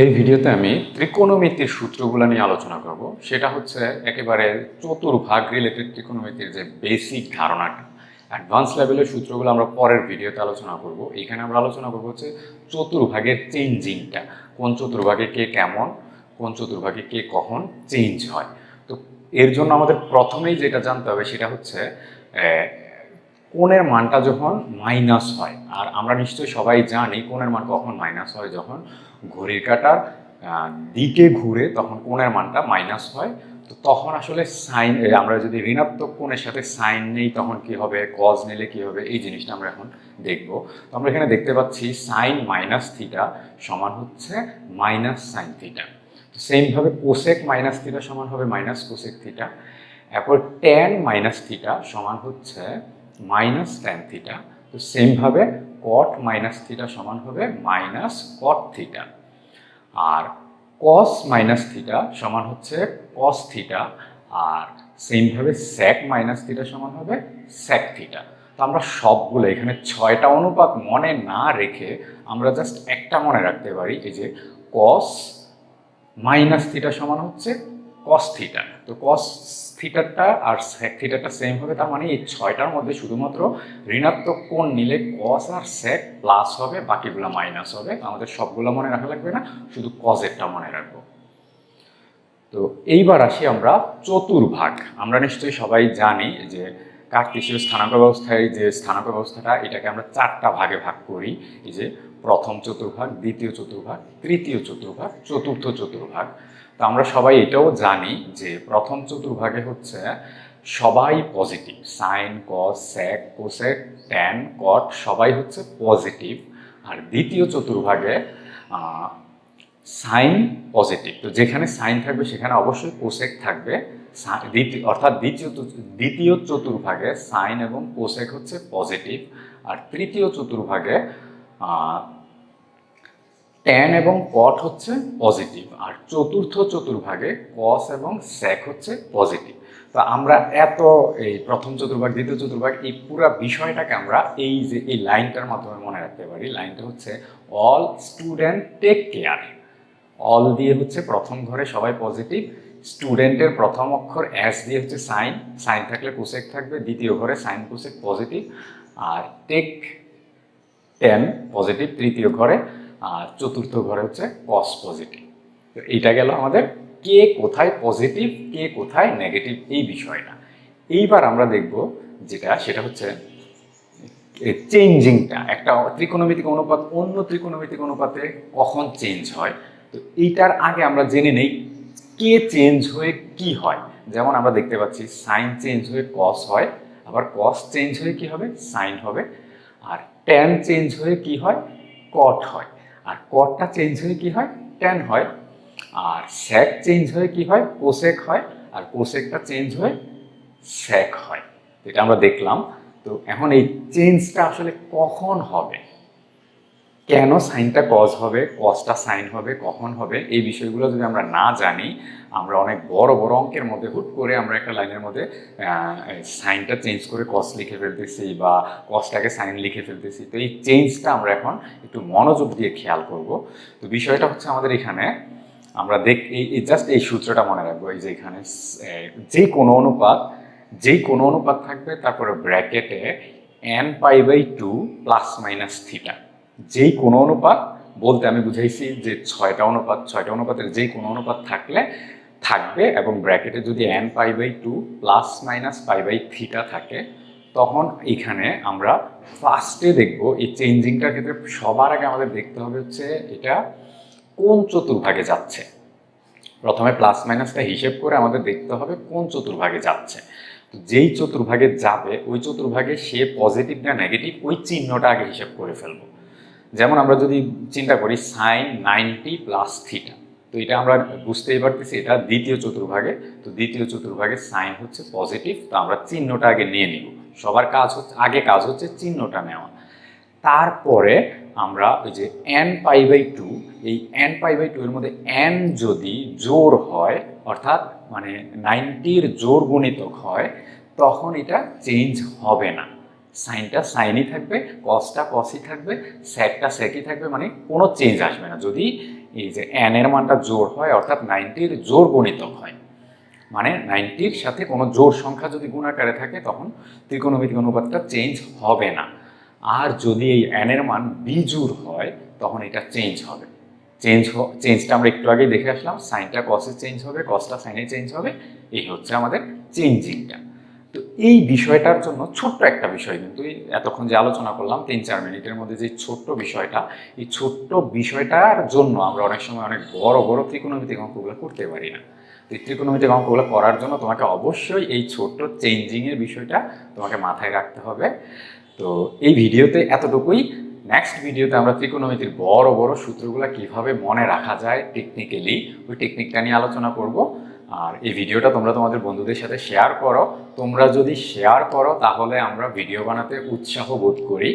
এই ভিডিওতে আমি ত্রিকোণমিতির সূত্রগুলো নিয়ে আলোচনা করব। সেটা হচ্ছে একেবারে চতুর্ভাগ রিলেটেড ত্রিকোণমিতির যে বেসিক ধারণাটা। অ্যাডভান্স লেভেলের সূত্রগুলো আমরা পরের ভিডিওতে আলোচনা করব। এইখানে আমরা আলোচনা করব হচ্ছে চতুর্ভাগের চেঞ্জিংটা, কোন চতুর্ভাগে কে কেমন, কোন চতুর্ভাগে কে কখন চেঞ্জ হয়। তো এর জন্য আমাদের প্রথমেই যেটা জানতে হবে সেটা হচ্ছে কোণের মানটা যখন মাইনাস হয়। আর আমরা নিশ্চয়ই সবাই জানি কোণের মান কখন মাইনাস হয়, যখন ঘড়ির কাঁটার দিকে ঘুরে তখন কোণের মানটা মাইনাস হয়। তো তখন আসলে সাইন, আমরা যদি ঋণাত্মক কোণের সাথে সাইন নেই তখন কি হবে, কজ নিলে কি হবে, এই জিনিসটা আমরা এখন দেখব। তো আমরা এখানে দেখতে পাচ্ছি সাইন মাইনাস থিটা সমান হচ্ছে মাইনাস সাইন থিটা। তো সেমভাবে কোসেক মাইনাস থিটা সমান হবে মাইনাস কোসেক থিটা। এরপর ট্যান মাইনাস থিটা সমান হচ্ছে মাইনাস ট্যান থিটা। তো সেমভাবে কট মাইনাস থিটা সমান হবে মাইনাস কট থিটা। আর কস মাইনাস থিটা সমান হচ্ছে কস থিটা। আর সেমভাবে স্যাক মাইনাস থিটা সমান হবে স্যাক থিটা। তো আমরা সবগুলো এখানে 6টা অনুপাত মনে না রেখে আমরা জাস্ট একটা মনে রাখতে পারি, এই যে কস মাইনাস থিটা সমান হচ্ছে কস থিটা। তো কস থিটাটা আর স্যাক থিটাটা সেম হবে, তার মানে এই 6টার মধ্যে শুধুমাত্র ঋণাত্মক কোণ নিলে কস আর স্যাক প্লাস হবে, বাকিগুলো মাইনাস হবে। আমাদের সবগুলো মনে রাখা লাগবে না, শুধু কজেরটা মনে রাখবো। তো এইবার আসি আমরা চতুর্ভাগ। আমরা নিশ্চয়ই সবাই জানি যে কার্তেশীয় স্থানাঙ্ক ব্যবস্থায় যে স্থানাঙ্ক ব্যবস্থাটা, এটাকে আমরা 4টা ভাগে ভাগ করি। এই যে প্রথম চতুর্ভাগ, দ্বিতীয় চতুর্ভাগ, তৃতীয় চতুর্ভাগ, চতুর্থ চতুর্ভাগ। তো আমরা সবাই এটাও জানি যে প্রথম চতুর্ভাগে হচ্ছে সবাই positive, sine cos sec cosec tan cot সবাই হচ্ছে পজিটিভ। আর দ্বিতীয় চতুর্ভাগে সাইন পজিটিভ। তো যেখানে সাইন থাকবে সেখানে অবশ্যই কোসেক থাকবে। অর্থাৎ দ্বিতীয় চতুর্ভাগে সাইন এবং কোসেক হচ্ছে পজিটিভ। আর তৃতীয় চতুর্ভাগে ট্যান এবং কট হচ্ছে পজিটিভ। আর চতুর্থ চতুর্ভাগে কস এবং স্যাক হচ্ছে পজিটিভ। তো আমরা এই প্রথম চতুর্ভাগ দ্বিতীয় চতুর্ভাগ এই পুরো বিষয়টাকে আমরা এই যে এই লাইনটার মাধ্যমে মনে রাখতে পারি। লাইনটা হচ্ছে all student take care. All দিয়ে হচ্ছে প্রথম ঘরে সবাই পজিটিভ, স্টুডেন্টের প্রথম অক্ষর এস দিয়ে হচ্ছে সাইন, সাইন থাকলে কোসেক থাকবে, দ্বিতীয় ঘরে সাইন কোসেক পজিটিভ। আর টেক ট্যান পজিটিভ তৃতীয় ঘরে, আর চতুর্থ ঘরে হচ্ছে কস পজিটিভ। তো এইটা গেল আমাদের কে কোথায় পজিটিভ কে কোথায় নেগেটিভ এই বিষয়টা। এইবার আমরা দেখব সেটা হচ্ছে চেঞ্জিংটা। একটা ত্রিকোণমিতিক অনুপাত অন্য ত্রিকোণমিতিক অনুপাতে কখন চেঞ্জ হয়। তো এইটার আগে আমরা জেনে নেই কে চেঞ্জ হয়ে কি হয়। যেমন আমরা দেখতে পাচ্ছি সাইন চেঞ্জ হয়ে কস হয়, আবার কস চেঞ্জ হয়ে কি হবে, সাইন হবে। আর ট্যান চেঞ্জ হয়ে কি হয়, কট হয়। আর কটটা চেঞ্জ হয়ে কি হয়, ট্যান হয়। আর স্যাক চেঞ্জ হয়ে কি হয়, কোসেক হয়। আর কোসেকটা চেঞ্জ হয়ে স্যাক হয়। এটা আমরা দেখলাম। তো এখন এই চেঞ্জটা আসলে কখন হবে, কেন সাইনটা কজ হবে, কজটা সাইন হবে, কখন হবে, এই বিষয়গুলো যদি আমরা না জানি, আমরা অনেক বড় বড় অঙ্কের মধ্যে হুট করে আমরা একটা লাইনের মধ্যে সাইনটা চেঞ্জ করে কস লিখে ফেলতেছি বা কসটাকে সাইন লিখে ফেলতেছি। তো এই চেঞ্জটা আমরা এখন একটু মনোযোগ দিয়ে খেয়াল করব। তো বিষয়টা হচ্ছে আমাদের এখানে আমরা জাস্ট এই সূত্রটা মনে রাখবো। এই যে এখানে যেই কোনো অনুপাত থাকবে, তারপরে ব্র্যাকেটে n π/2 প্লাস মাইনাস থিটা। যেই কোনো অনুপাত বলতে আমি বুঝাইছি যে 6টা অনুপাতের যেই কোনো অনুপাত থাকবে এবং ব্র্যাকেটে যদি n π/2 প্লাস মাইনাস π/θ থাকে, তখন এখানে আমরা ফার্স্টে দেখব এই চেঞ্জিংটার ক্ষেত্রে সবার আগে আমাদের দেখতে হবে হচ্ছে এটা কোন চতুর্ভাগে যাচ্ছে। প্রথমে প্লাস মাইনাসটা হিসেব করে আমাদের দেখতে হবে কোন চতুর্ভাগে যাচ্ছে। তো যেই চতুর্ভাগে যাবে ওই চতুর্ভাগে সে পজিটিভ না নেগেটিভ ওই চিহ্নটা আগে হিসেব করে ফেলবো। যেমন আমরা যদি চিন্তা করি সাইন 90 প্লাস থিটা, তো এটা আমরা বুঝতেই পারতেছি এটা দ্বিতীয় চতুর্ভাগে। তো দ্বিতীয় চতুর্ভাগে সাইন হচ্ছে পজিটিভ, তো আমরা চিহ্নটা আগে নিয়ে নিব। সবার কাজ হচ্ছে চিহ্নটা নেওয়া। তারপরে আমরা ওই যে n π/2, এই n π/2 এর মধ্যে n যদি জোড় হয়, অর্থাৎ মানে 90-র জোড় গুণিতক হয়, তখন এটা চেঞ্জ হবে না। সাইনটা সাইনই থাকবে, কসটা কসই থাকবে, স্যাকটা স্যাকই থাকবে, মানে কোনো চেঞ্জ আসবে না যদি এই যে n এর মানটা জোড় হয় অর্থাৎ 90-র জোড় গুণিতক হয়, মানে 90-র সাথে কোনো জোড় সংখ্যা যদি গুণাকারে থাকে তখন ত্রিকোণমিতিক অনুপাতটা চেঞ্জ হবে না। আর যদি এই n এর মান বিজোড় হয় তখন এটা চেঞ্জ হবে। চেঞ্জটা আমরা একটু আগেই দেখে আসলাম, সাইনটা কসে চেঞ্জ হবে, কসটা সাইনে চেঞ্জ হবে, এই হচ্ছে আমাদের চেঞ্জিংটা। তো এই বিষয়টার জন্য ছোট্ট একটা বিষয়, কিন্তু এতক্ষণ যে আলোচনা করলাম 3-4 মিনিটের মধ্যে যে ছোট্ট বিষয়টা, এই ছোট্ট বিষয়টার জন্য আমরা অনেক সময় অনেক বড় বড় ত্রিকোণমিতিক অঙ্কগুলো করতে পারি না। তো এই ত্রিকোণমিতিক অঙ্কগুলো করার জন্য তোমাকে অবশ্যই এই ছোট্ট চেঞ্জিংয়ের বিষয়টা তোমাকে মাথায় রাখতে হবে। তো এই ভিডিওতে এতটুকুই। নেক্সট ভিডিওতে আমরা ত্রিকোণমিতির বড় বড় সূত্রগুলো কিভাবে মনে রাখা যায় টেকনিক্যালি, ওই টেকনিকটা নিয়ে আলোচনা করব। আর এই ভিডিওটা তোমরা তোমাদের বন্ধুদের সাথে শেয়ার করো। তোমরা যদি শেয়ার করো তাহলে আমরা ভিডিও বানাতে উৎসাহ বোধ করি,